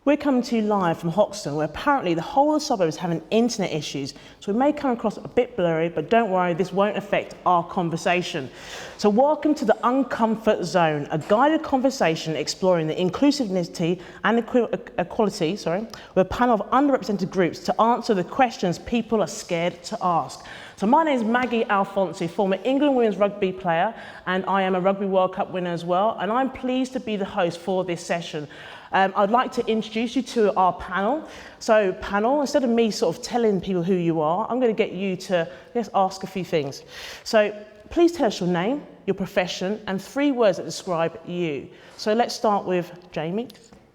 We're coming to you live from Hoxton, where apparently the whole of the suburb is having internet issues, so we may come across a bit blurry, but don't worry, this won't affect our conversation. So welcome to the Uncomfort Zone, a guided conversation exploring the inclusivity and equality, with a panel of underrepresented groups to answer the questions people are scared to ask. So my name is Maggie Alphonsi, former England women's rugby player, and I am a Rugby World Cup winner as well, and I'm pleased to be the host for this session. I'd like to introduce you to our panel. So panel, instead of me sort of telling people who you are, I'm going to get you to just ask a few things. So please tell us your name, your profession, and 3 words that describe you. So let's start with Jamie.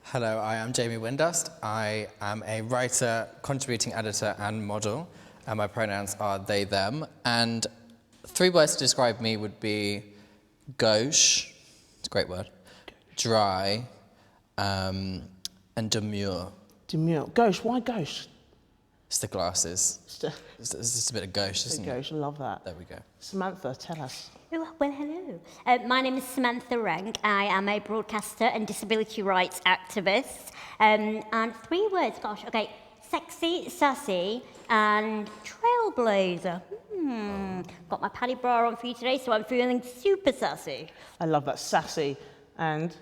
Hello, I am Jamie Windust. I am a writer, contributing editor, and model. And my pronouns are they, them. And 3 words to describe me would be gauche, it's a great word, dry, and demure. Demure. Gauche. Why gauche? It's the glasses. It's just a bit of gauche, isn't it? Gauche. I love that. There we go. Samantha, tell us. Well, hello. My name is Samantha Renke. I am a broadcaster and disability rights activist. And 3 words, gosh, okay. Sexy, sassy, and trailblazer. Got my paddy bra on for you today, so I'm feeling super sassy. I love that, sassy. And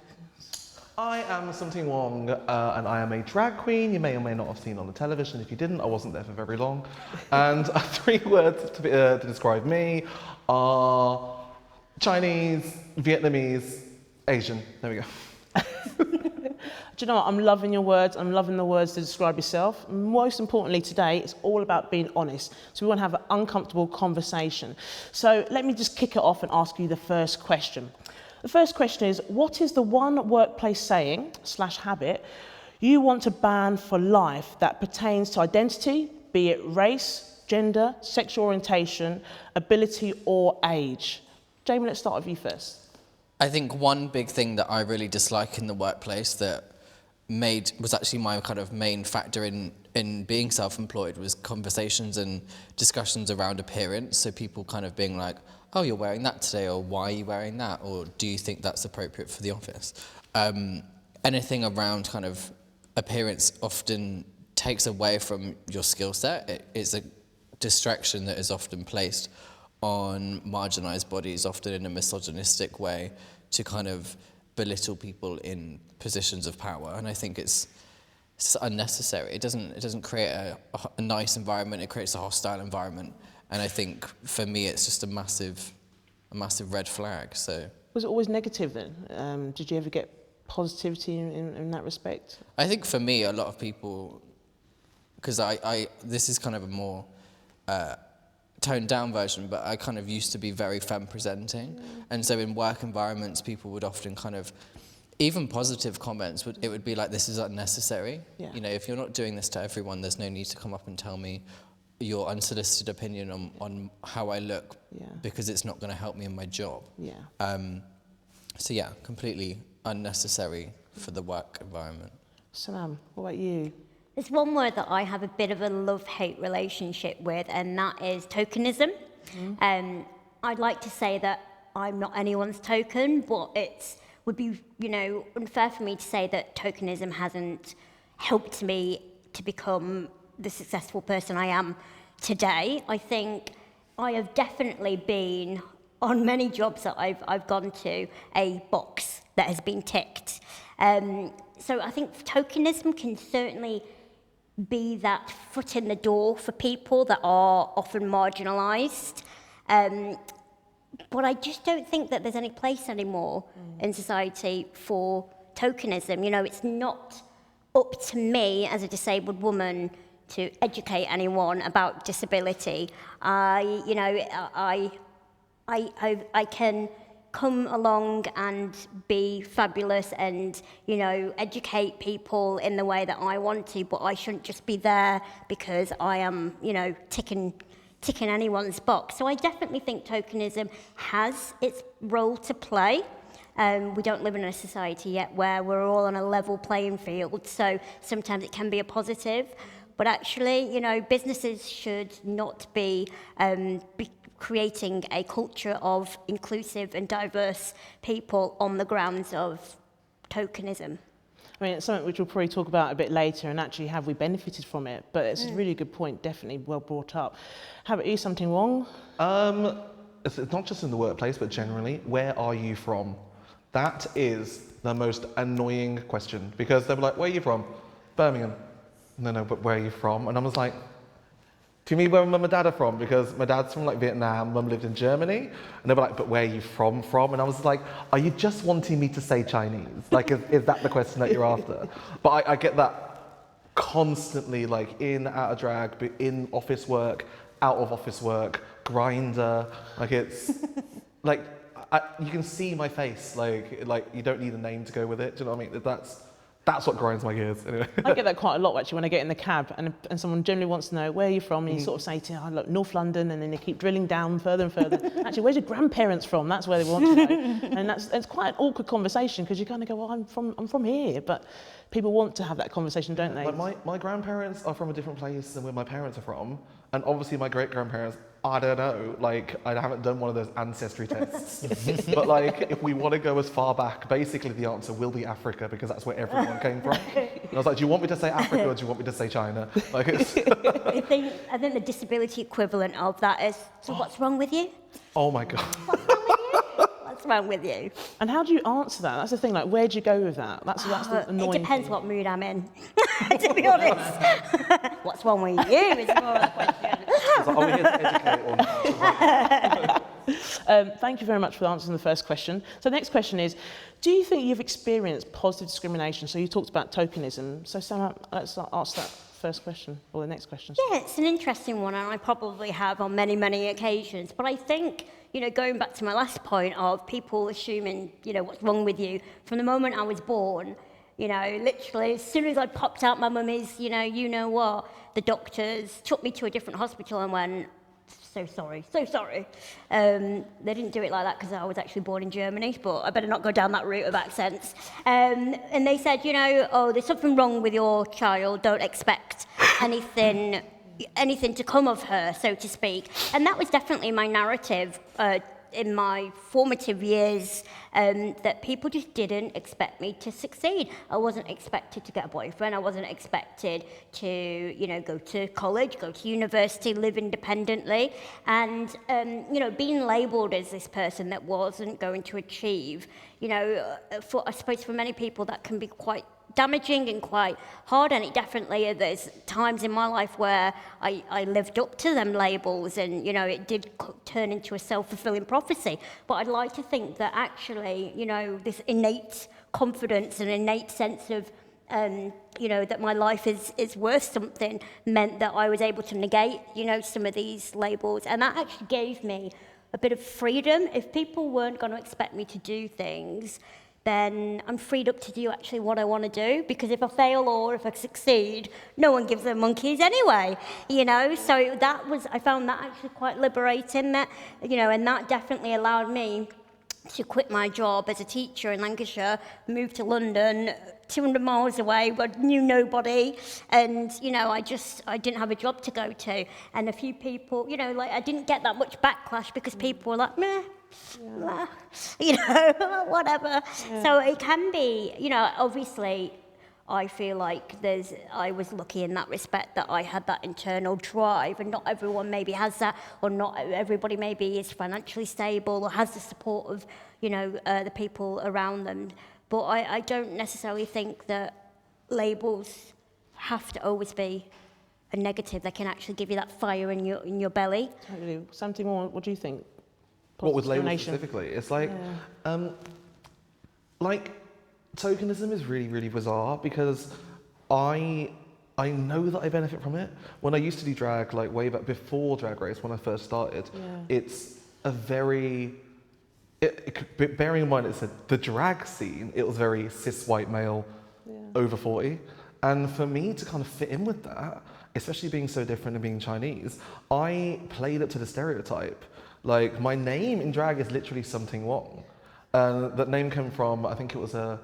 I am Sum Ting Wong, and I am a drag queen. You may or may not have seen on the television. If you didn't, I wasn't there for very long. And 3 words to describe me are Chinese, Vietnamese, Asian. There we go. do you know what? I'm loving your words. I'm loving the words to describe yourself. Most importantly today, it's all about being honest. So we want to have an uncomfortable conversation. So let me just kick it off and ask you the first question. The first question is, what is the one workplace saying / habit you want to ban for life that pertains to identity, be it race, gender, sexual orientation, ability or age? Jamie, let's start with you first. I think one big thing that I really dislike in the workplace that was actually my kind of main factor in being self-employed was conversations and discussions around appearance. So people kind of being like, oh, you're wearing that today, or why are you wearing that, or do you think that's appropriate for the office? Anything around kind of appearance often takes away from your skill set. It is a distraction that is often placed on marginalised bodies, often in a misogynistic way, to kind of belittle people in positions of power. And I think it's unnecessary. It doesn't create a nice environment. It creates a hostile environment. And I think for me, it's just a massive red flag. So was it always negative then? Did you ever get positivity in that respect? I think for me, a lot of people, because this is kind of a more toned down version, but I kind of used to be very femme presenting. And so in work environments, people would often kind of, even positive comments, it would be like, this is unnecessary. Yeah. You know, if you're not doing this to everyone, there's no need to come up and tell me your unsolicited opinion on how I look, because it's not going to help me in my job. Yeah. So yeah, completely unnecessary for the work environment. Sam, what about you? There's one word that I have a bit of a love-hate relationship with, and that is tokenism. I'd like to say that I'm not anyone's token, but it would be, unfair for me to say that tokenism hasn't helped me to become the successful person I am today. I think I have definitely been, on many jobs that I've gone to, a box that has been ticked. So I think tokenism can certainly be that foot in the door for people that are often marginalised. But I just don't think that there's any place anymore in society for tokenism. It's not up to me as a disabled woman to educate anyone about disability. I can come along and be fabulous and, educate people in the way that I want to, but I shouldn't just be there because I am, ticking anyone's box. So I definitely think tokenism has its role to play. We don't live in a society yet where we're all on a level playing field, so sometimes it can be a positive. But actually, businesses should not be creating a culture of inclusive and diverse people on the grounds of tokenism. I mean, it's something which we'll probably talk about a bit later, and actually have we benefited from it? But it's a really good point, definitely well brought up. How about you, Sum Ting Wong? It's not just in the workplace, but generally, where are you from? That is the most annoying question, because they'll be like, where are you from? Birmingham. No, but where are you from? And I was like, do you mean where mum and dad are from? Because my dad's from like Vietnam, mum lived in Germany. And they were like, but where are you from? And I was like, are you just wanting me to say Chinese? Like, is that the question that you're after? But I get that constantly, like in, out of drag, but in office work, out of office work, grinder. Like it's, like, you can see my face. Like you don't need a name to go with it. Do you know what I mean? That's what grinds my gears. Anyway. I get that quite a lot actually when I get in the cab and someone generally wants to know where you're from, and you sort of say to look, North London, and then they keep drilling down further and further. Actually, where's your grandparents from? That's where they want to know. And it's quite an awkward conversation, because you kind of go, well, I'm from here, but people want to have that conversation, don't they? Like my grandparents are from a different place than where my parents are from, and obviously my great-grandparents, I don't know, like I haven't done one of those ancestry tests. But like, if we want to go as far back, basically the answer will be Africa, because that's where everyone came from. And I was like, do you want me to say Africa or do you want me to say China? Like it's I think the disability equivalent of that is, so what's wrong with you? Oh my God. What's wrong with you? And how do you answer that? That's the thing, like, where'd you go with that? That's the annoying It depends thing. what mood I'm in, to be honest. What's wrong with you is more of the question. Like, are we here to educate or not? Thank you very much for answering the first question. So the next question is, do you think you've experienced positive discrimination? So you talked about tokenism. So Sam, let's ask that first question, or the next question. Yeah, it's an interesting one, and I probably have on many, many occasions. But I think, going back to my last point of people assuming, what's wrong with you, from the moment I was born, literally, as soon as I popped out my mummy's, you know what, the doctors took me to a different hospital and went, so sorry. They didn't do it like that because I was actually born in Germany, but I better not go down that route of accents. And they said, there's something wrong with your child, don't expect anything to come of her, so to speak. And that was definitely my narrative in my formative years, that people just didn't expect me to succeed. I wasn't expected to get a boyfriend. I wasn't expected to, go to college, go to university, live independently. And, being labelled as this person that wasn't going to achieve, I suppose for many people that can be quite damaging and quite hard, and it definitely, there's times in my life where I lived up to them labels, and it did turn into a self-fulfilling prophecy. But I'd like to think that actually, this innate confidence and innate sense of that my life is worth something meant that I was able to negate some of these labels, and that actually gave me a bit of freedom. If people weren't going to expect me to do things, then I'm freed up to do actually what I want to do, because if I fail or if I succeed, no one gives them monkeys anyway, So I found that actually quite liberating, that, and that definitely allowed me to quit my job as a teacher in Lancashire, move to London, 200 miles away, but knew nobody, and I didn't have a job to go to, and a few people, I didn't get that much backlash because people were like, meh. Yeah. Whatever. Yeah. So it can be, obviously, I feel like I was lucky in that respect that I had that internal drive, and not everyone maybe has that, or not everybody maybe is financially stable or has the support of, the people around them. But I don't necessarily think that labels have to always be a negative. They can actually give you that fire in your belly. Totally. Something more, what do you think? What with labels specifically? It's like, tokenism is really, really bizarre, because I know that I benefit from it. When I used to do drag, like way back before Drag Race, when I first started, it's a very, bearing in mind the drag scene, it was very cis white male, over 40. And for me to kind of fit in with that, especially being so different and being Chinese, I played up to the stereotype. Like, my name in drag is literally Sum Ting Wong. And that name came from, I think it was the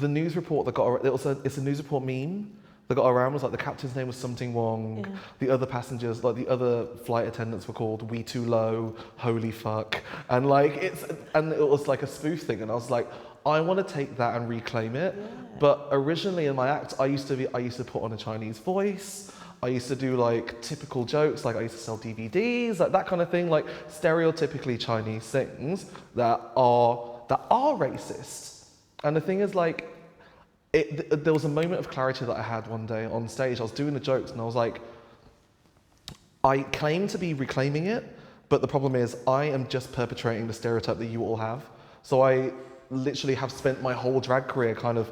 news report that got, it's a news report meme that got around, was like the captain's name was Sum Ting Wong, the other passengers, like the other flight attendants were called We Too Low, Holy Fuck. And like, it was like a spoof thing, and I was like, I want to take that and reclaim it. Yeah. But originally in my act, I used to put on a Chinese voice. I used to do like typical jokes, like I used to sell DVDs, like that kind of thing, like stereotypically Chinese things that are racist. And the thing is, like, there was a moment of clarity that I had one day on stage. I was doing the jokes and I was like, I claim to be reclaiming it, but the problem is I am just perpetrating the stereotype that you all have. So I literally have spent my whole drag career kind of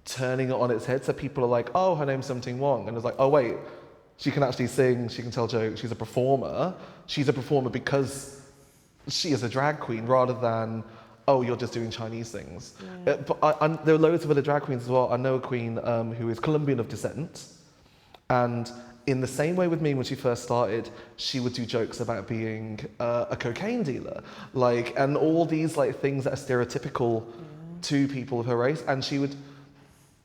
turning it on its head. So people are like, oh, her name's Sum Ting Wong. And it's like, oh wait, she can actually sing, she can tell jokes, she's a performer. She's a performer because she is a drag queen rather than, oh, you're just doing Chinese things. Yeah. But there are loads of other drag queens as well. I know a queen who is Colombian of descent. And in the same way with me when she first started, she would do jokes about being a cocaine dealer. Like, and all these like things that are stereotypical to people of her race. And she would,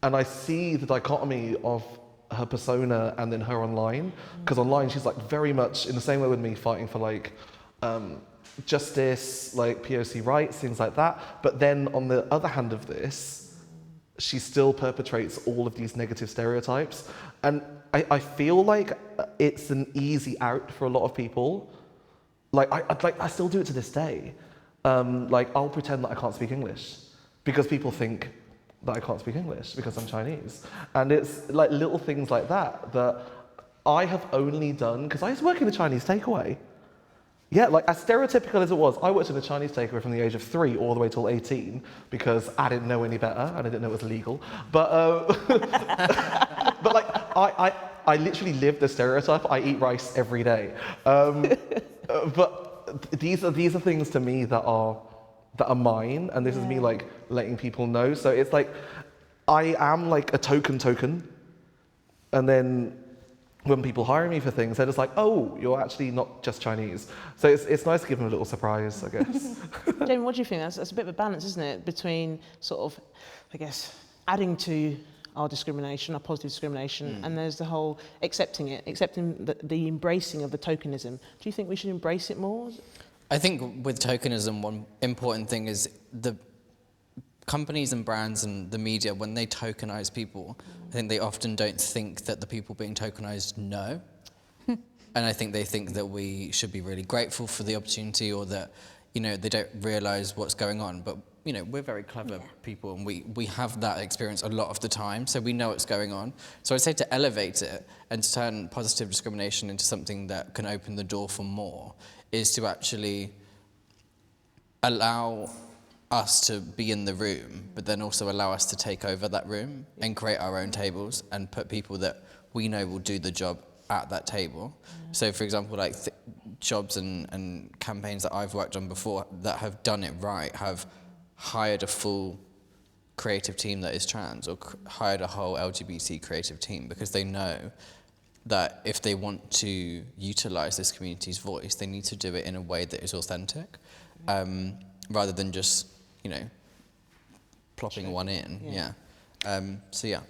and I see the dichotomy of her persona and then her online. Because online she's like very much in the same way with me, fighting for like, justice, like POC rights, things like that. But then on the other hand of this, she still perpetrates all of these negative stereotypes. And I feel like it's an easy out for a lot of people. Like I still do it to this day. Like I'll pretend that I can't speak English because people think that I can't speak English because I'm Chinese. And it's like little things like that that I have only done because I used to work in a Chinese takeaway. Yeah, like as stereotypical as it was, I worked in a Chinese takeaway from the age of 3 all the way till 18 because I didn't know any better and I didn't know it was legal. But but like I literally live the stereotype. I eat rice every day. But these are things to me that are mine, and this is me like letting people know. So it's like I am like a token, and then when people hire me for things, they're just like, oh, you're actually not just Chinese. So it's nice to give them a little surprise, I guess. Jamie, what do you think? That's a bit of a balance, isn't it, between sort of, I guess, adding to our discrimination, our positive discrimination, and there's the whole accepting the embracing of the tokenism. Do you think we should embrace it more? I think with tokenism, one important thing is the companies and brands and the media, when they tokenize people, I think they often don't think that the people being tokenized know. And I think they think that we should be really grateful for the opportunity, or that, you know, they don't realize what's going on. But, you know, we're very clever people, and we have that experience a lot of the time, so we know what's going on. So I'd say to elevate it and to turn positive discrimination into something that can open the door for more is to actually allow us to be in the room, but then also allow us to take over that room and create our own tables and put people that we know will do the job at that table. So for example, like jobs and campaigns that I've worked on before that have done it right have hired a full creative team that is trans, or hired a whole LGBT creative team, because they know that if they want to utilize this community's voice, they need to do it in a way that is authentic, rather than just, you know, plopping one in. So yeah.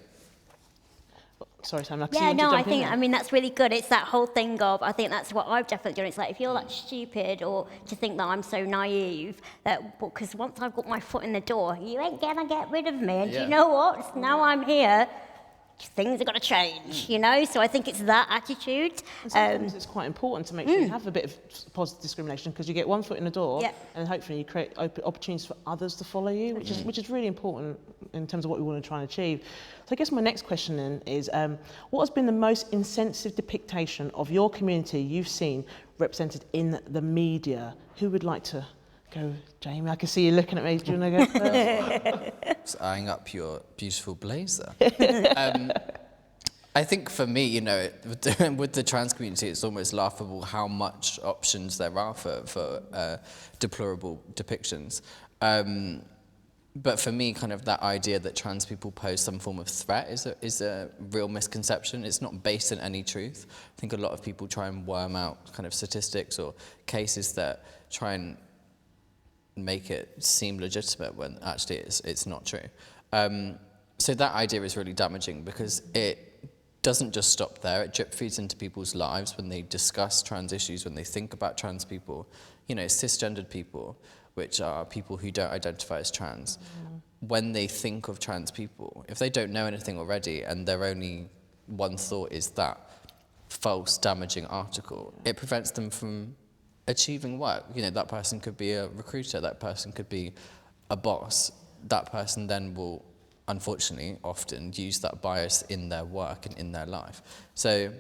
Sorry, Sam. Yeah, no, I mean, that's really good. It's that whole thing of, I think that's what I've definitely done. It's like, if you're like stupid, or to think that I'm so naive, that because once I've got my foot in the door, you ain't gonna get rid of me. And you know what? Now I'm here, things are going to change, you know? So I think it's that attitude. And sometimes it's quite important to make sure you have a bit of positive discrimination, because you get one foot in the door, and hopefully you create opportunities for others to follow you, which is really important in terms of what we want to try and achieve. So I guess my next question then is, what has been the most insensitive depiction of your community you've seen represented in the media? Who would like to go? Jamie, I can see you looking at me. Do you want to go first? Just eyeing up your beautiful blazer. I think for me, you know, with the trans community, it's almost laughable how much options there are for deplorable depictions. But for me, kind of that idea that trans people pose some form of threat is a real misconception. It's not based in any truth. I think a lot of people try and worm out kind of statistics or cases that try and make it seem legitimate when actually it's not true. So that idea is really damaging, because it doesn't just stop there. It drip feeds into people's lives when they discuss trans issues, when they think about trans people, you know, cisgendered people. which are people who don't identify as trans, when they think of trans people, if they don't know anything already and their only one thought is that false, damaging article, it prevents them from achieving work. You know, that person could be a recruiter, that person could be a boss. That person then will, unfortunately, often use that bias in their work and in their life. So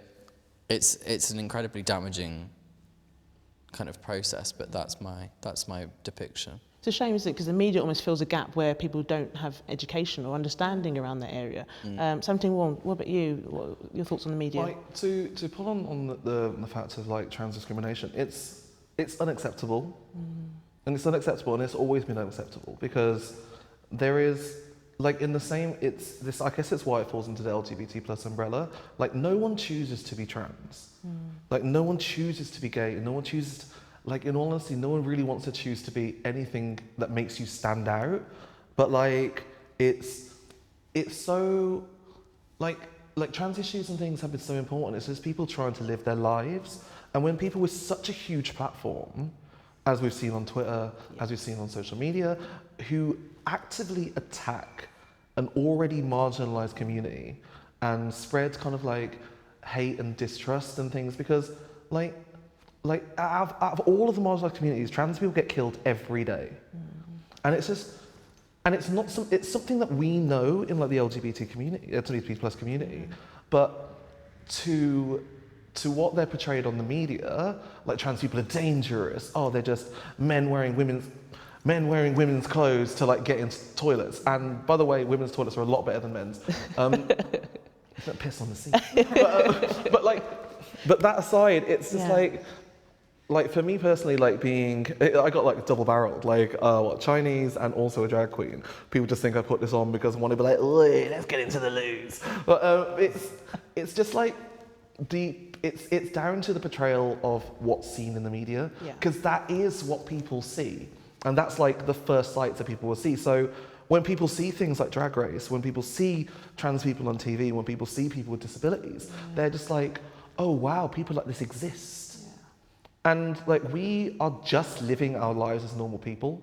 it's an incredibly damaging kind of process, but that's my depiction. It's a shame, isn't it? Because the media almost fills a gap where people don't have education or understanding around that area. Sum Ting Wong, what about you? What are your thoughts on the media? Like, to pull on the fact of like trans discrimination, it's unacceptable, and it's unacceptable, and it's always been unacceptable because there is like in the same. It's this. I guess it's why it falls into the LGBT plus umbrella. Like no one chooses to be trans. Like no one chooses to be gay, and no one chooses. Like, in all honesty, no one really wants to choose to be anything that makes you stand out. But, like, it's so, like trans issues and things have been so important. It's just people trying to live their lives. And when people with such a huge platform, as we've seen on Twitter, as we've seen on social media, who actively attack an already marginalized community and spread kind of, like, hate and distrust and things, because, like out of all of the marginalized communities, trans people get killed every day, and it's just, and it's not it's something that we know in like the LGBT community, LGBT plus community, but to what they're portrayed on the media, like trans people are dangerous. Oh, they're just men wearing women's clothes to like get into toilets. And by the way, women's toilets are a lot better than men's. Don't piss on the seat. But that aside, it's just like for me personally, like I got like double barreled, like Chinese and also a drag queen. People just think I put this on because I want to be like, let's get into the loose. But it's just like it's down to the portrayal of what's seen in the media, because that is what people see, and that's like the first sight that people will see. So when people see things like Drag Race, when people see trans people on TV, when people see people with disabilities, they're just like, oh wow, people like this exist. And like we are just living our lives as normal people,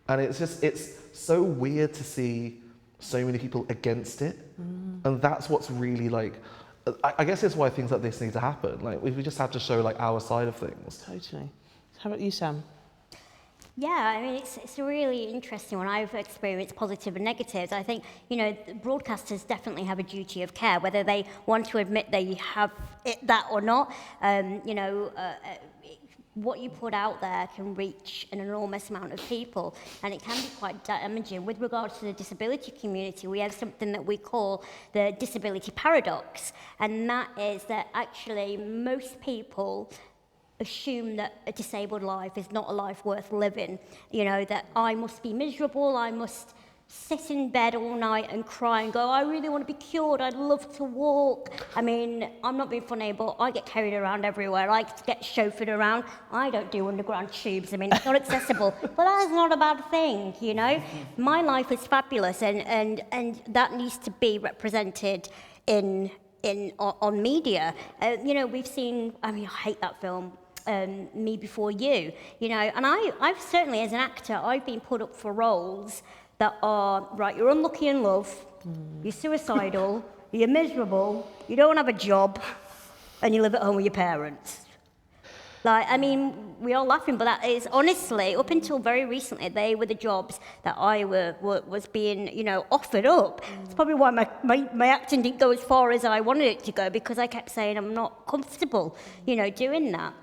and it's so weird to see so many people against it, and that's what's really like. I guess it's why things like this need to happen. Like we just have to show like our side of things. Totally. How about you, Sam? Yeah, I mean, it's a really interesting one. I've experienced positive and negatives. I think, you know, broadcasters definitely have a duty of care, whether they want to admit they have that or not. What you put out there can reach an enormous amount of people, and it can be quite damaging. With regards to the disability community, we have something that we call the disability paradox, and that is that actually most people assume that a disabled life is not a life worth living. You know, that I must be miserable, I must sit in bed all night and cry and go, I really want to be cured, I'd love to walk. I mean, I'm not being funny, but I get carried around everywhere. I get chauffeured around. I don't do underground tubes. I mean, it's not accessible. But that is not a bad thing, you know? My life is fabulous, and that needs to be represented on media. You know, we've seen, I mean, I hate that film, Me Before You, you know, and I've certainly, as an actor, I've been put up for roles that are, right, you're unlucky in love, you're suicidal, you're miserable, you don't have a job, and you live at home with your parents. Like, I mean, we're all laughing, but that is, honestly, up until very recently, they were the jobs that I was being, you know, offered up. It's probably why my acting didn't go as far as I wanted it to go, because I kept saying I'm not comfortable, you know, doing that.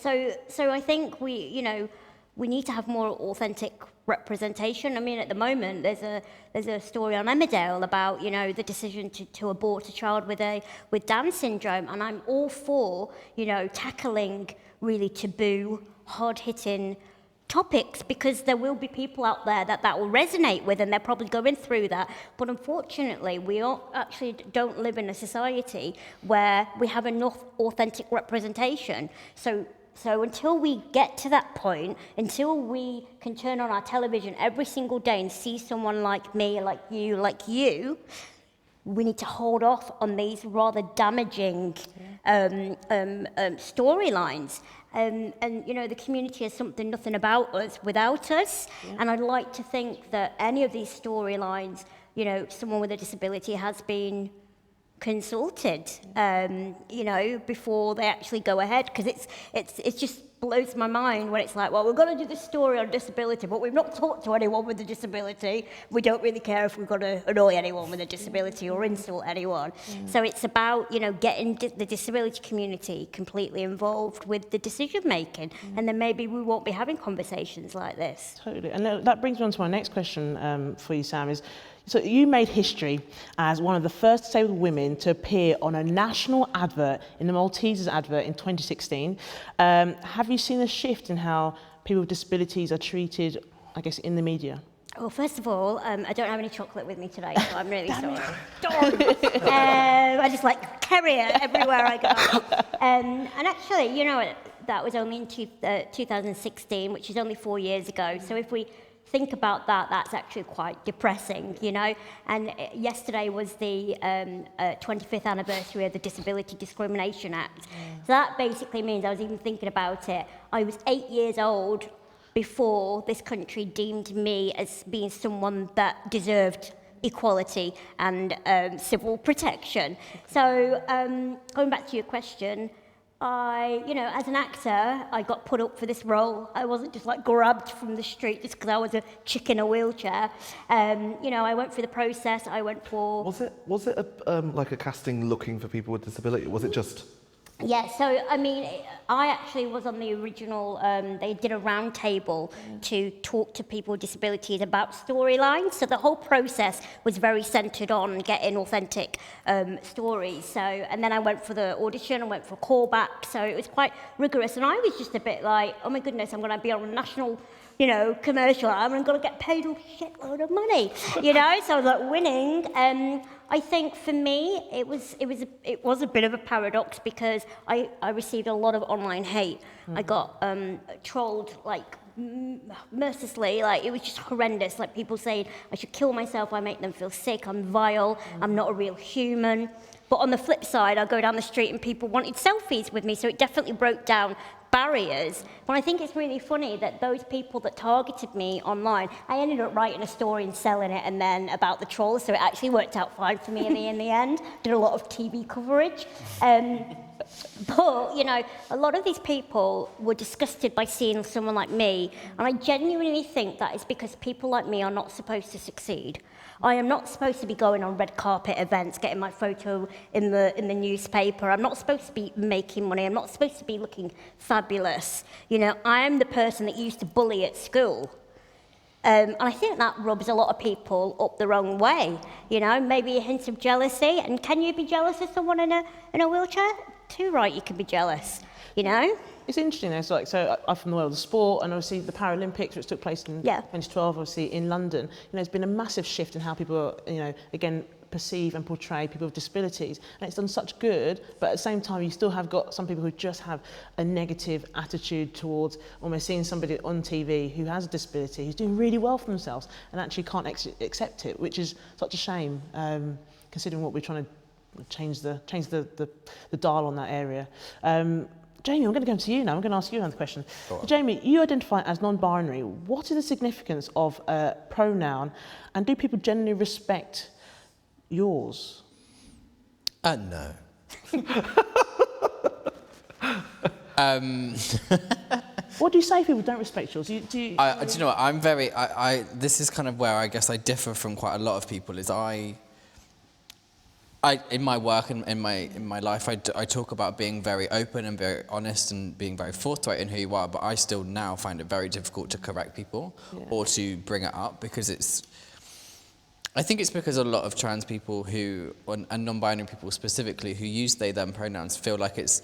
So I think we need to have more authentic representation. I mean, at the moment, there's a story on Emmerdale about, you know, the decision to abort a child with Down syndrome, and I'm all for, you know, tackling really taboo, hard-hitting topics, because there will be people out there that will resonate with, and they're probably going through that. But unfortunately, we don't live in a society where we have enough authentic representation. So until we get to that point, until we can turn on our television every single day and see someone like me, like you, we need to hold off on these rather damaging storylines. And you know, the community is something nothing about us without us. And I'd like to think that any of these storylines, you know, someone with a disability has been consulted, you know, before they actually go ahead, because it just blows my mind when it's like, well, we're going to do this story on disability, but we've not talked to anyone with a disability. We don't really care if we've got to annoy anyone with a disability or insult anyone. So it's about, you know, getting the disability community completely involved with the decision making, and then maybe we won't be having conversations like this. Totally. And that brings me on to my next question for you, Sam, is, so you made history as one of the first disabled women to appear on a national advert, in the Maltesers advert in 2016. Have you seen a shift in how people with disabilities are treated, I guess, in the media? Well, first of all, I don't have any chocolate with me today, so I'm really sorry. I just like carry it everywhere I go. And actually, you know, that was only in 2016, which is only 4 years ago. So if we think about that, that's actually quite depressing, you know. And yesterday was the 25th anniversary of the Disability Discrimination Act. So that basically means, I was even thinking about it, I was 8 years old before this country deemed me as being someone that deserved equality and civil protection. So going back to your question, you know, as an actor, I got put up for this role. I wasn't just like grabbed from the street just because I was a chick in a wheelchair. You know, I went through the process. I went for... Was it like a casting looking for people with disability? Was it just... Yeah, so, I mean, I actually was on the original, they did a round table to talk to people with disabilities about storylines. So the whole process was very centred on getting authentic stories. So, and then I went for the audition, I went for a callback. So it was quite rigorous. And I was just a bit like, oh my goodness, I'm going to be on a national, you know, commercial. I'm going to get paid a shitload of money, you know? So I was like winning. I think for me, it was a bit of a paradox because I received a lot of online hate. I got trolled like mercilessly, like it was just horrendous. Like people saying I should kill myself, I make them feel sick, I'm vile, I'm not a real human. But on the flip side, I go down the street and people wanted selfies with me, so it definitely broke down barriers. But I think it's really funny that those people that targeted me online, I ended up writing a story and selling it, and then about the trolls, so it actually worked out fine for me in the end. Did a lot of TV coverage. But, you know, a lot of these people were disgusted by seeing someone like me, and I genuinely think that is because people like me are not supposed to succeed. I am not supposed to be going on red carpet events, getting my photo in the newspaper. I'm not supposed to be making money. I'm not supposed to be looking fabulous. You know, I am the person that used to bully at school. And I think that rubs a lot of people up the wrong way. You know, maybe a hint of jealousy. And can you be jealous of someone in a wheelchair? Too right, you can be jealous, you know? It's interesting, though. So I'm from the world of sport, and obviously the Paralympics, which took place in 2012, obviously in London. You know, there's been a massive shift in how people, you know, again, perceive and portray people with disabilities, and it's done such good. But at the same time, you still have got some people who just have a negative attitude towards almost seeing somebody on TV who has a disability, who's doing really well for themselves, and actually can't accept it, which is such a shame, considering what we're trying to change the dial on that area. Jamie, I'm going to go to you now. I'm going to ask you another question. So, Jamie, you identify as non-binary. What is the significance of a pronoun, and do people generally respect yours? No. What do you say if people don't respect yours? Do you know what? I'm very... this is kind of where I guess I differ from quite a lot of people, is in my work and in my life, I talk about being very open and very honest and being very forthright in who you are, but I still now find it very difficult to correct people or to bring it up, because I think it's because a lot of trans people and non-binary people specifically who use they, them pronouns feel like it's,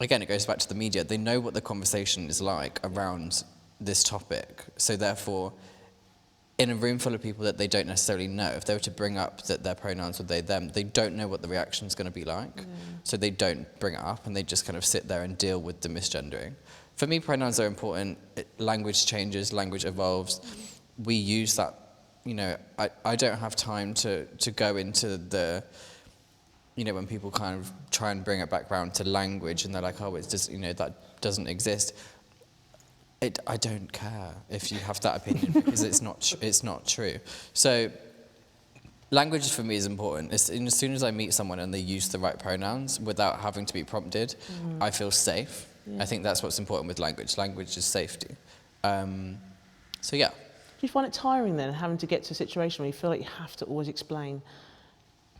again, it goes back to the media, they know what the conversation is like around this topic, so therefore, in a room full of people that they don't necessarily know, if they were to bring up that their pronouns were they, them, they don't know what the reaction's going to be like. So they don't bring it up, and they just kind of sit there and deal with the misgendering. For me, pronouns are important. Language changes, language evolves. We use that, you know, I don't have time to go into the you know, when people kind of try and bring it back round to language and they're like, oh, it's just, you know, that doesn't exist. I don't care if you have that opinion because it's not true. So language for me is important. As soon as I meet someone and they use the right pronouns without having to be prompted, I feel safe. Yeah. I think that's what's important with language. Language is safety. So yeah. Do you find it tiring then, having to get to a situation where you feel like you have to always explain?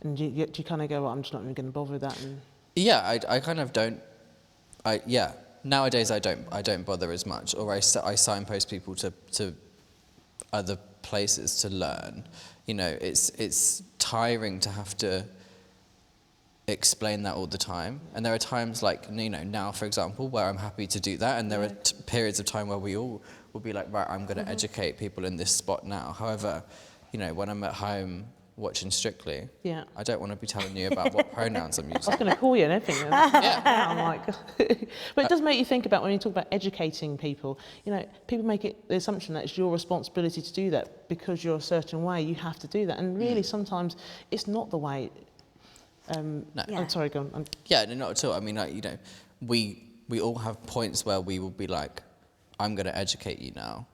And do you kind of go, well, I'm just not even going to bother with that? And... Yeah, I kind of don't. Nowadays I don't bother as much, or I signpost people to other places to learn. You know, it's tiring to have to explain that all the time. And there are times like, you know, now for example, where I'm happy to do that, and there are periods of time where we all will be like, right, I'm going to educate people in this spot now. However, you know, when I'm at home watching Strictly, I don't want to be telling you about what pronouns I'm using. I was going to call you and everything. I'm like, but it does make you think about when you talk about educating people. You know, people make it the assumption that it's your responsibility to do that because you're a certain way. You have to do that, and really sometimes it's not the way. No. I'm sorry, go on. Yeah, no, not at all. I mean, like, you know, we all have points where we will be like, I'm going to educate you now,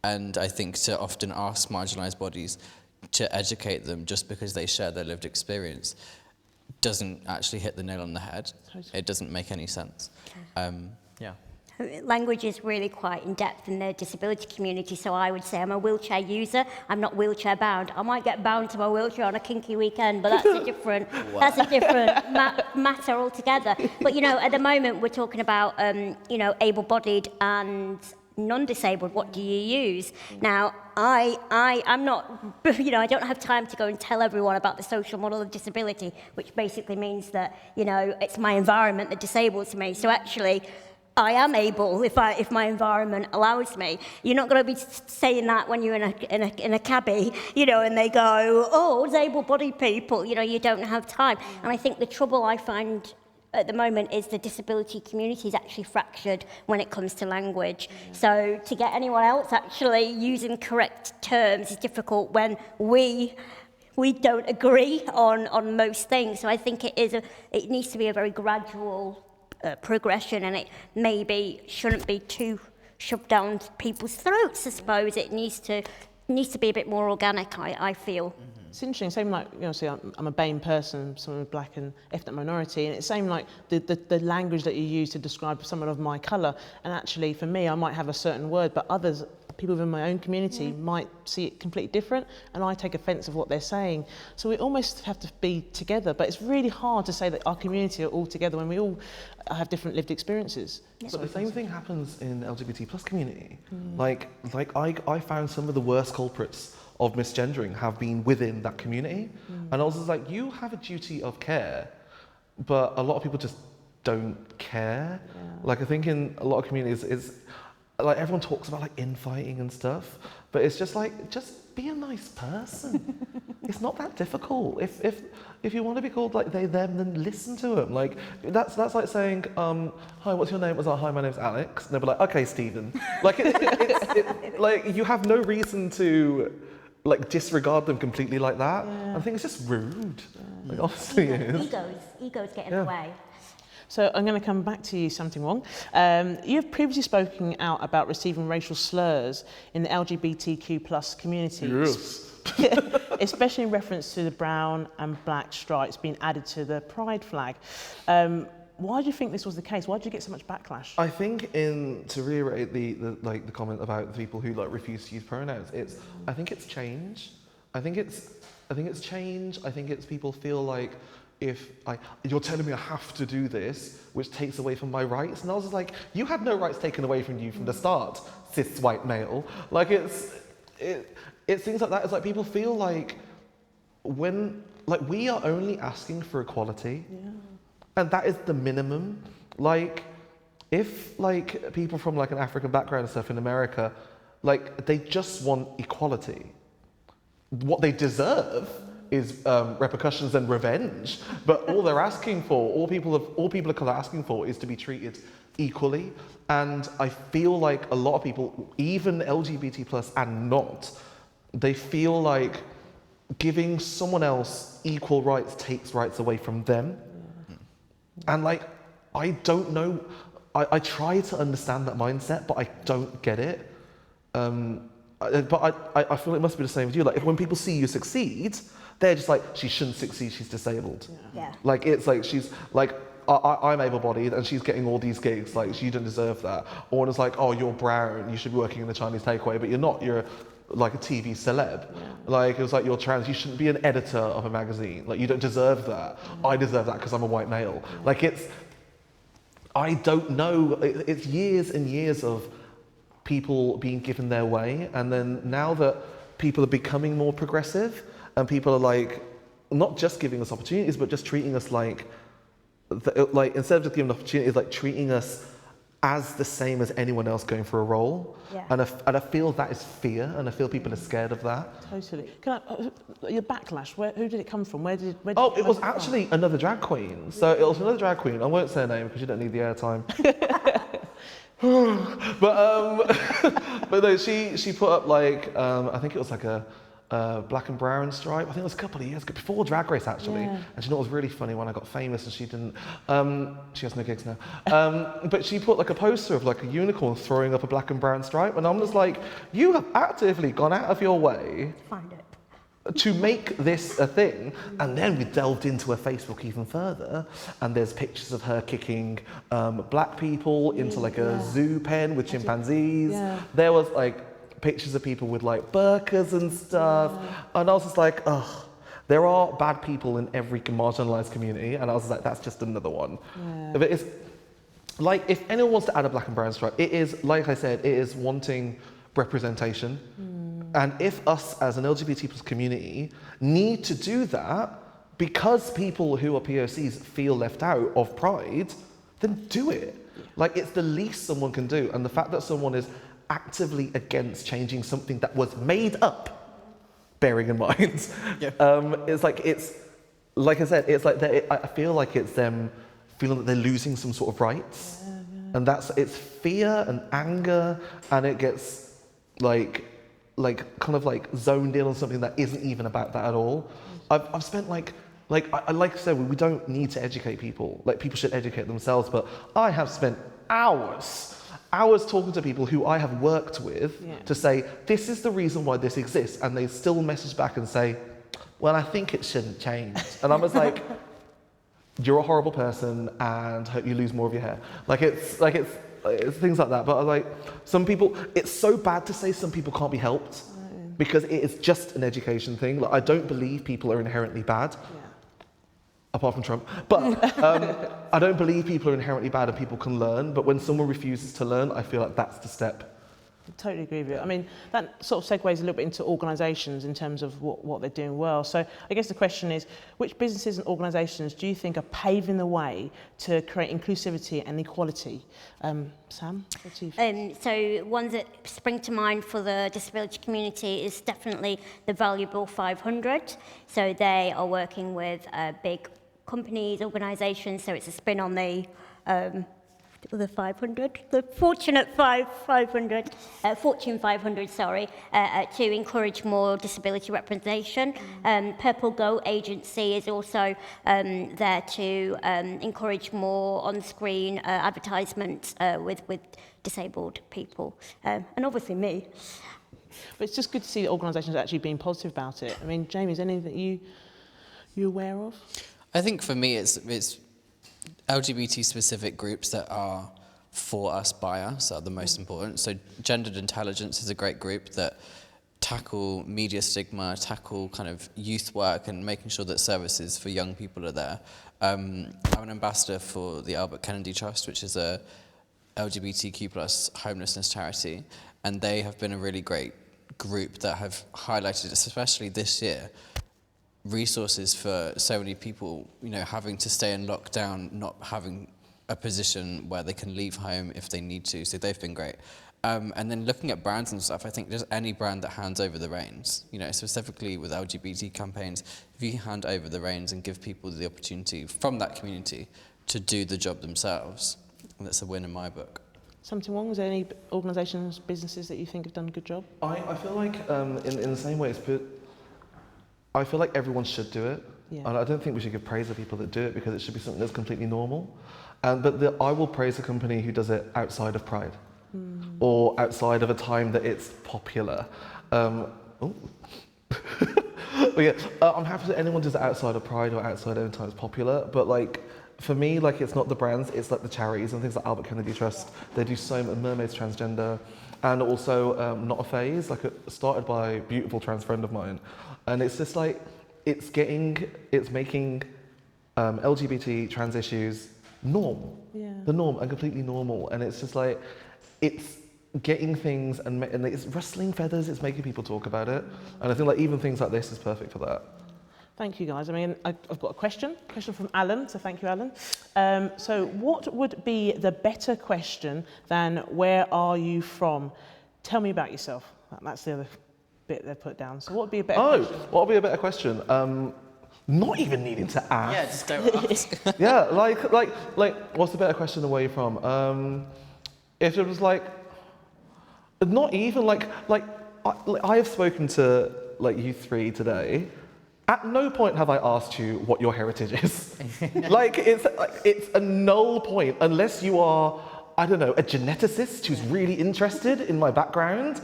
and I think to often ask marginalised bodies to educate them just because they share their lived experience doesn't actually hit the nail on the head. Totally. It doesn't make any sense. Yeah. Language is really quite in-depth in the disability community, so I would say I'm a wheelchair user. I'm not wheelchair bound. I might get bound to my wheelchair on a kinky weekend, but that's a different, matter altogether. But, you know, at the moment we're talking about, you know, able-bodied and non-disabled. What do you use? Now, I'm not, you know, I don't have time to go and tell everyone about the social model of disability, which basically means that, you know, it's my environment that disables me. So actually, I am able if my environment allows me. You're not going to be saying that when you're in a cabbie, you know, and they go, oh, able-bodied people, you know, you don't have time. And I think the trouble I find at the moment is the disability community is actually fractured when it comes to language. So to get anyone else actually using correct terms is difficult when we don't agree on most things. So I think it needs to be a very gradual progression, and it maybe shouldn't be too shoved down people's throats. I suppose it needs to be a bit more organic. I feel. It's interesting. Same like, you know, see, I'm a BAME person, someone with black and ethnic minority, and it's same like the language that you use to describe someone of my colour. And actually, for me, I might have a certain word, but others, people within my own community, might see it completely different, and I take offence of what they're saying. So we almost have to be together, but it's really hard to say that our community are all together when we all have different lived experiences. But the same thing happens in LGBT plus community. Like I found some of the worst culprits of misgendering have been within that community. And I was just like, you have a duty of care, but a lot of people just don't care. Like I think in a lot of communities, it's like everyone talks about like infighting and stuff, but it's just like, just be a nice person. It's not that difficult. If you want to be called like they, them, then listen to them. Like that's like saying, hi, what's your name? I was like, hi, my name's Alex. And they'll be like, okay, Stephen. Like like you have no reason to like disregard them completely like that. I think it's just rude. Like obviously it is. Egos get in the way. So I'm going to come back to you, Sum Ting Wong. You've previously spoken out about receiving racial slurs in the LGBTQ plus communities. Yes. Especially in reference to the brown and black stripes being added to the pride flag. Why do you think this was the case? Why did you get so much backlash? I think to reiterate the comment about the people who like refuse to use pronouns, I think it's change. I think it's change. I think it's people feel like you're telling me I have to do this, which takes away from my rights. And I was just like, you had no rights taken away from you from the start, cis white male. Like it's things like that. It's like people feel like we are only asking for equality. And that is the minimum. Like, if like people from like an African background and stuff in America, like they just want equality. What they deserve is repercussions and revenge. But all they're asking for, all people of colour are asking for, is to be treated equally. And I feel like a lot of people, even LGBT plus and not, they feel like giving someone else equal rights takes rights away from them. And like, I don't know, I try to understand that mindset, but I don't get it. But I feel it must be the same with you. Like, if when people see you succeed, they're just like, she shouldn't succeed, she's disabled. Yeah. Like, it's like, she's like, I'm able-bodied and she's getting all these gigs, like, she didn't deserve that. Or when it's like, oh, you're brown, you should be working in the Chinese takeaway, but you're not, you're like a TV celeb. Like, it was like, you're trans, you shouldn't be an editor of a magazine. Like, you don't deserve that. I deserve that because I'm a white male. Like, it's, I don't know, it's years and years of people being given their way, and then now that people are becoming more progressive, and people are like, not just giving us opportunities, but just treating us like instead of just giving opportunities, like treating us as the same as anyone else going for a role. Yeah. And I feel that is fear, and I feel people are scared of that. Totally. Your backlash, who did it come from? Where did Oh, it was actually another drag queen. So it was another drag queen. I won't say her name because you don't need the airtime. But no, she put up like, I think it was like a black and brown stripe. I think it was a couple of years ago, before Drag Race actually. Yeah. And you know what was really funny, when I got famous and she didn't, she has no gigs now. But she put like a poster of like a unicorn throwing up a black and brown stripe, and I'm just like, you have actively gone out of your way Find it. to make this a thing. And then we delved into her Facebook even further, and there's pictures of her kicking black people into like a zoo pen with chimpanzees. Yeah. There was like pictures of people with like burqas and stuff, and I was just like, ugh, there are bad people in every marginalised community, and I was like, that's just another one. But it's like, if anyone wants to add a black and brown stripe, it is, like I said, it is wanting representation. And if us as an LGBT plus community need to do that because people who are POCs feel left out of Pride, then do it. Like, it's the least someone can do. And the fact that someone is actively against changing something that was made up, bearing in mind, it's like I said, it's like I feel like it's them feeling that they're losing some sort of rights. And it's fear and anger, and it gets like kind of like zoned in on something that isn't even about that at all. I've spent like I said, we don't need to educate people. Like, people should educate themselves, but I have spent hours talking to people who I have worked with to say, this is the reason why this exists, and they still message back and say, well, I think it shouldn't change. And I was like, you're a horrible person, and hope you lose more of your hair. It's things like that. But I was like, some people, it's so bad to say some people can't be helped, because it is just an education thing. Like, I don't believe people are inherently bad. Apart from Trump. But I don't believe people are inherently bad and people can learn, but when someone refuses to learn, I feel like that's the step. I totally agree with you. I mean, that sort of segues a little bit into organisations in terms of what they're doing well. So I guess the question is, which businesses and organisations do you think are paving the way to create inclusivity and equality? Sam, what do you think? So ones that spring to mind for the disability community is definitely the Valuable 500. So they are working with big companies, organisations, so it's a spin on the 500, the Fortune 500, to encourage more disability representation. Purple Go agency is also there to encourage more on-screen advertisements with disabled people, and obviously me. But it's just good to see that organisations are actually being positive about it. I mean, Jamie, is there anything that you're aware of? I think for me, it's LGBT-specific groups that are for us, by us, are the most important. So Gendered Intelligence is a great group that tackle media stigma, tackle kind of youth work, and making sure that services for young people are there. I'm an ambassador for the Albert Kennedy Trust, which is a LGBTQ plus homelessness charity, and they have been a really great group that have highlighted, especially this year, resources for so many people, having to stay in lockdown, not having a position where they can leave home if they need to. So they've been great. And then looking at brands and stuff, I think just any brand that hands over the reins, specifically with LGBT campaigns, if you hand over the reins and give people the opportunity from that community to do the job themselves, that's a win in my book. Sum Ting Wong, is there any organisations, businesses that you think have done a good job? I feel like in the same way, I feel like everyone should do it. Yeah. And I don't think we should give praise to people that do it because it should be something that's completely normal. But I will praise a company who does it outside of Pride or outside of a time that it's popular. But yeah, I'm happy that anyone does it outside of Pride or outside of any time it's popular. But like, for me, like it's not the brands, it's like the charities and things like Albert Kennedy Trust. They do so much, Mermaids Transgender, and also Not a Phase, like started by a beautiful trans friend of mine. And it's just like, it's making LGBT trans issues the norm and completely normal. And it's just like, it's getting things and it's rustling feathers, it's making people talk about it. And I think like even things like this is perfect for that. Thank you, guys. I mean, I've got a question from Alan, so thank you, Alan. So what would be the better question than where are you from? Tell me about yourself. That's the other bit they've put down. So what would be a better question? What would be a better question? Not even needing to ask. Yeah, just don't ask. Yeah, like, what's the better question than where you're from? If it was like, not even I have spoken to like you three today. At no point have I asked you what your heritage is. It's a null point unless you are, I don't know, a geneticist who's really interested in my background.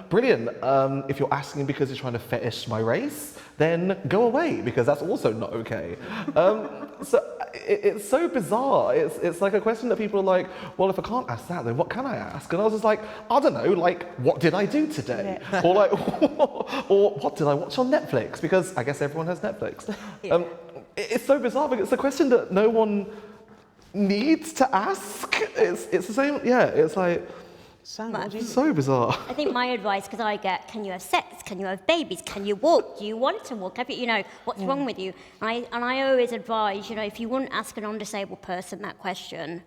Brilliant. If you're asking because you're trying to fetish my race, then go away because that's also not okay. So it's so bizarre. It's like a question that people are like, well, if I can't ask that, then what can I ask? And I was just like, I don't know, like, what did I do today? Yeah. Or like, or what did I watch on Netflix? Because I guess everyone has Netflix. Yeah. It's so bizarre because it's a question that no one needs to ask. It's the same, yeah, it's like, Sam, so bizarre. I think my advice, because I get, can you have sex? Can you have babies? Can you walk? Do you want to walk? You know, what's wrong with you? And I always advise, you know, if you wouldn't ask a non-disabled person that question,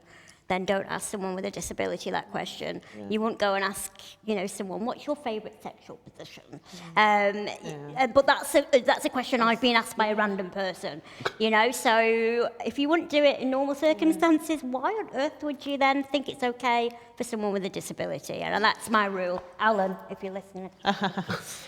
then don't ask someone with a disability that question. Yeah. You wouldn't go and ask, you know, someone, what's your favourite sexual position? But that's a question I've been asked by a random person, you know. So if you wouldn't do it in normal circumstances, why on earth would you then think it's okay for someone with a disability? And that's my rule. Alan, if you're listening.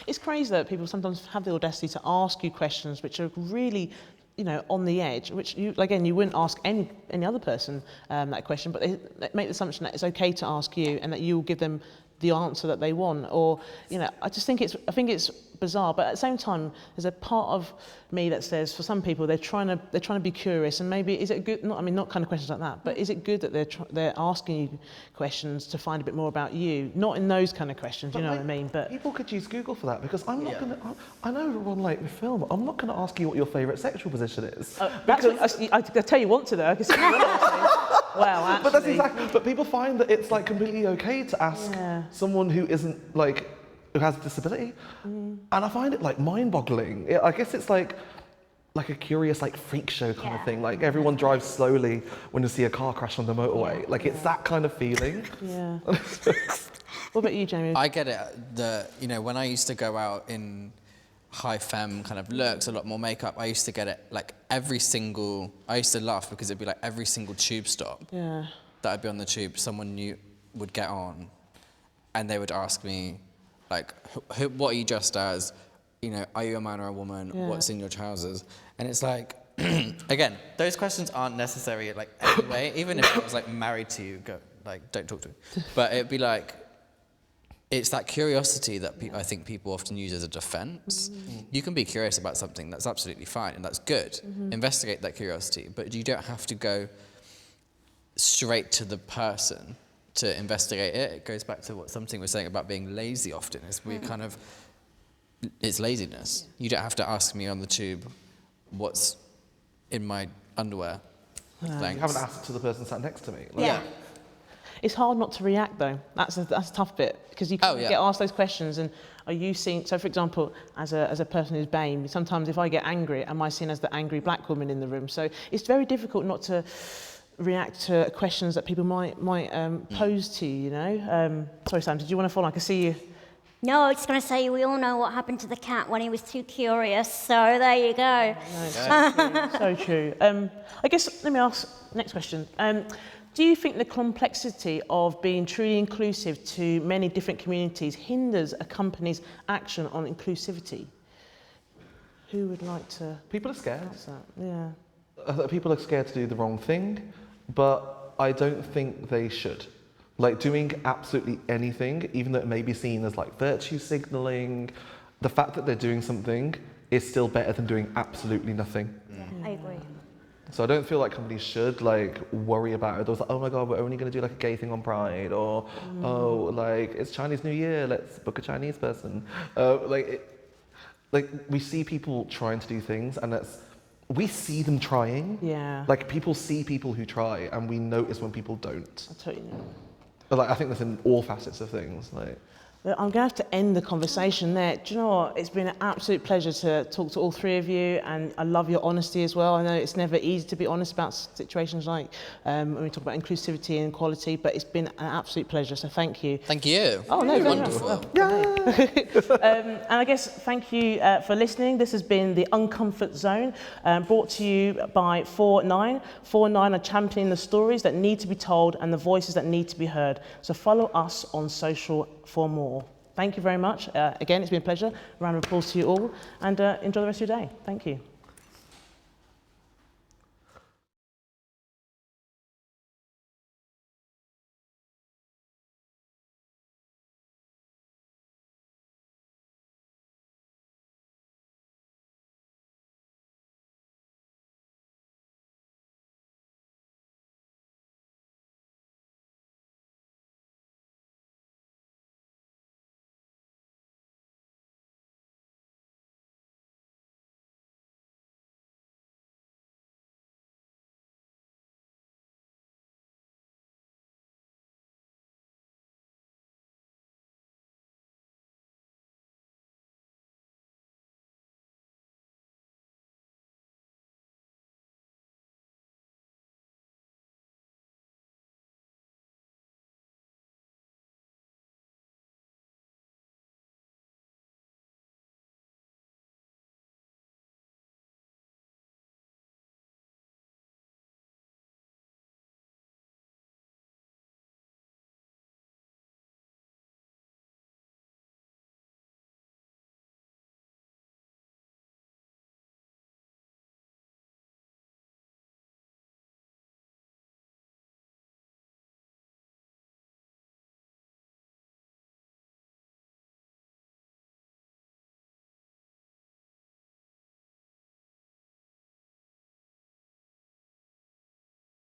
It's crazy that people sometimes have the audacity to ask you questions which are really, you know, on the edge, which you wouldn't ask any other person that question, but they make the assumption that it's okay to ask you and that you'll give them the answer that they want. Or, you know, I think it's bizarre, but at the same time, there's a part of me that says for some people they're trying to be curious, and maybe is it good? Not kind of questions like that, but is it good that they're asking you questions to find a bit more about you? Not in those kind of questions, but you know what I mean? But people could use Google for that because I'm not gonna. I know we're on like the film. I'm not gonna ask you what your favourite sexual position is. I tell you want to though. I can see well, actually. But that's exactly. But people find that it's like completely okay to ask someone who isn't like who has a disability, and I find it like mind-boggling. I guess it's like a curious like freak show kind of thing. Like everyone drives slowly when you see a car crash on the motorway. Like it's that kind of feeling. Yeah. What about you, Jamie? I get it. You know, when I used to go out in high femme kind of looks, a lot more makeup, I used to get it like I used to laugh because it'd be like every single tube stop that I'd be on the tube, someone new would get on and they would ask me like, what are you dressed as? You know, are you a man or a woman? Yeah. What's in your trousers? And it's like, again, those questions aren't necessary like anyway. Even if I was like married to you, don't talk to me. But it'd be like, it's that curiosity that I think people often use as a defense. You can be curious about something, that's absolutely fine, and that's good. Investigate that curiosity, but you don't have to go straight to the person to investigate it. It goes back to what Sum Ting was saying about being lazy often, is it's laziness. You don't have to ask me on the tube what's in my underwear. You haven't asked to the person sat next to me. It's hard not to react though. That's a tough bit because you get asked those questions and are you seen? So for example, as a person who's BAME, sometimes if I get angry, am I seen as the angry black woman in the room? So it's very difficult not to react to questions that people might pose to you. You know. Sorry, Sam. Did you want to follow? I can see you. No, I was just going to say, we all know what happened to the cat when he was too curious, so there you go. No, so true. I guess, let me ask, next question. Do you think the complexity of being truly inclusive to many different communities hinders a company's action on inclusivity? Who would like to People are scared. answer that? Yeah. People are scared to do the wrong thing, but I don't think they should. Like doing absolutely anything, even though it may be seen as like virtue signaling, the fact that they're doing something is still better than doing absolutely nothing. Yeah, I agree. So I don't feel like companies should like worry about it. It was like, oh my God, we're only going to do like a gay thing on Pride, or oh, like it's Chinese New Year, let's book a Chinese person. Like we see people trying to do things, and we see them trying. Yeah. Like people see people who try, and we notice when people don't. I totally know. Like I think that's in all facets of things. Like. Well, I'm going to have to end the conversation there. Do you know what? It's been an absolute pleasure to talk to all three of you, and I love your honesty as well. I know it's never easy to be honest about situations like when we talk about inclusivity and equality, but it's been an absolute pleasure, so thank you. Thank you. Oh, no, very much. Wonderful. And I guess thank you for listening. This has been the Uncomfort Zone, brought to you by 4-9. 4-9 are championing the stories that need to be told and the voices that need to be heard. So follow us on social for more. Thank you very much. Again, it's been a pleasure. A round of applause to you all, and enjoy the rest of your day. Thank you.